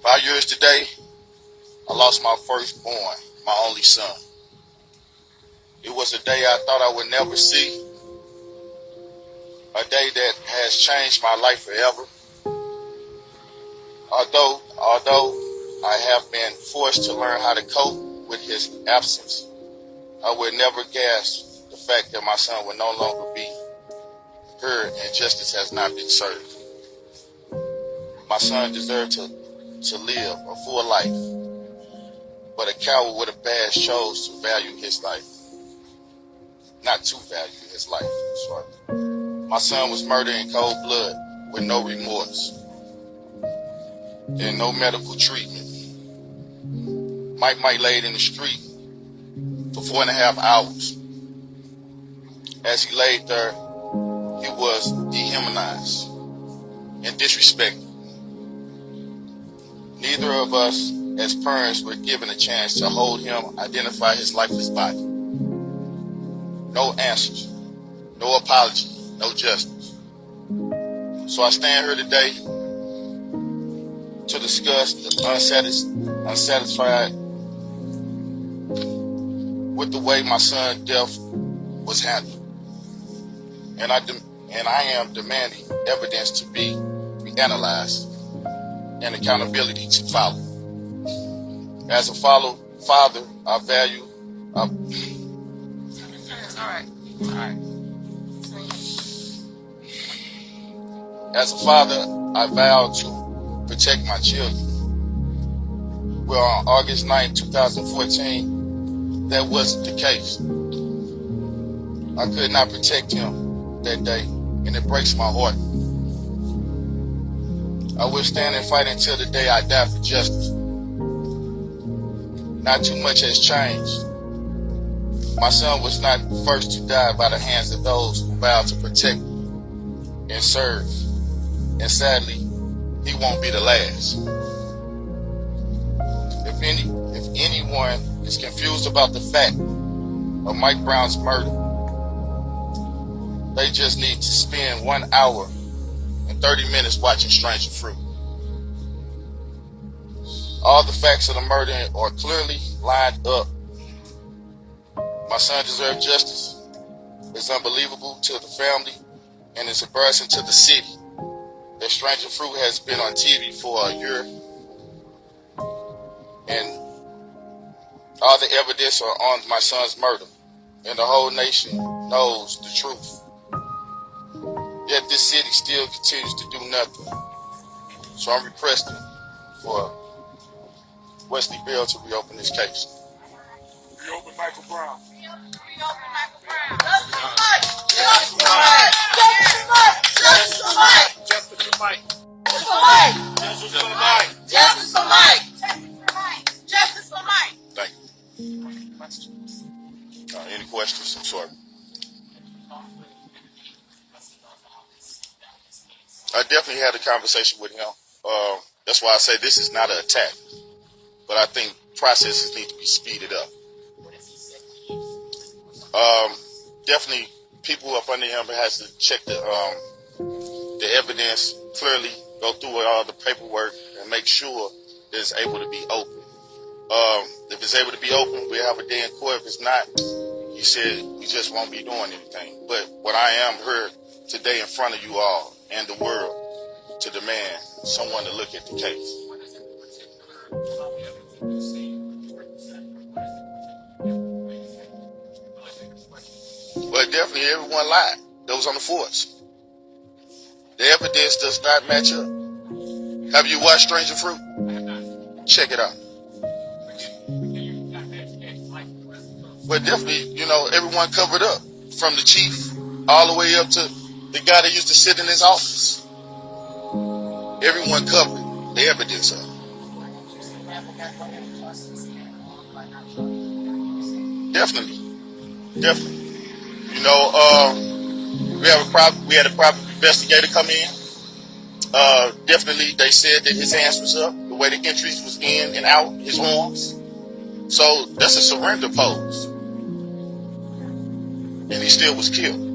5 years today, I lost my firstborn, my only son. It was a day I thought I would never see, a day that has changed my life forever. Although I have been forced to learn how to cope with his absence, I would never gasp the fact that my son will no longer be heard and justice has not been served. My son deserved to live a full life, but a coward with a badge chose to value his life. Not to value his life, sorry. My son was murdered in cold blood with no remorse and no medical treatment. Mike laid in the street for 4.5 hours. As he laid there, he was dehumanized and disrespected. Neither of us as parents were given a chance to hold him, identify his lifeless body. No answers, no apology, no justice. So I stand here today to discuss the unsatisfied with the way my son's death was handled. And I am demanding evidence to be reanalyzed and accountability to follow. As a father, I value. As a father, I vow to protect my children. Well, on August 9, 2014, that wasn't the case. I could not protect him that day, and it breaks my heart. I will stand and fight until the day I die for justice. Not too much has changed. My son was not the first to die by the hands of those who vowed to protect and serve. And sadly, he won't be the last. If anyone is confused about the fact of Mike Brown's murder, they just need to spend 1 hour and 30 minutes watching Stranger Fruit. All the facts of the murder are clearly lined up. My son deserves justice. It's unbelievable to the family and it's embarrassing to the city that Stranger Fruit has been on TV for a year and all the evidence are on my son's murder and the whole nation knows the truth. Yet this city still continues to do nothing. So I'm requesting for Wesley Bell to reopen this case. Reopen Michael Brown. Reopen Michael Brown. Justice for Mike. Justice for Mike. Justice for Mike. Justice for Mike. Justice for Mike. Justice for Mike. Justice for Mike. Justice for Mike. Thank you. Any questions? I'm sorry. I definitely had a conversation with him. That's why I say this is not an attack. But I think processes need to be speeded up. Definitely, people up under him has to check the evidence clearly, go through all the paperwork, and make sure that it's able to be open. If it's able to be open, we have a day in court. If it's not, he said we just won't be doing anything. But what I am here today in front of you all and the world to demand someone to look at the case. But definitely everyone lied. Those on the force. The evidence does not match up. Have you watched Stranger Fruit? Check it out. But definitely, everyone covered up. From the chief all the way up to the guy that used to sit in his office. Everyone covered the evidence up. Definitely. We had a private investigator come in. Definitely, they said that his hands was up, the way the entries was in and out, his arms. So that's a surrender pose. And he still was killed.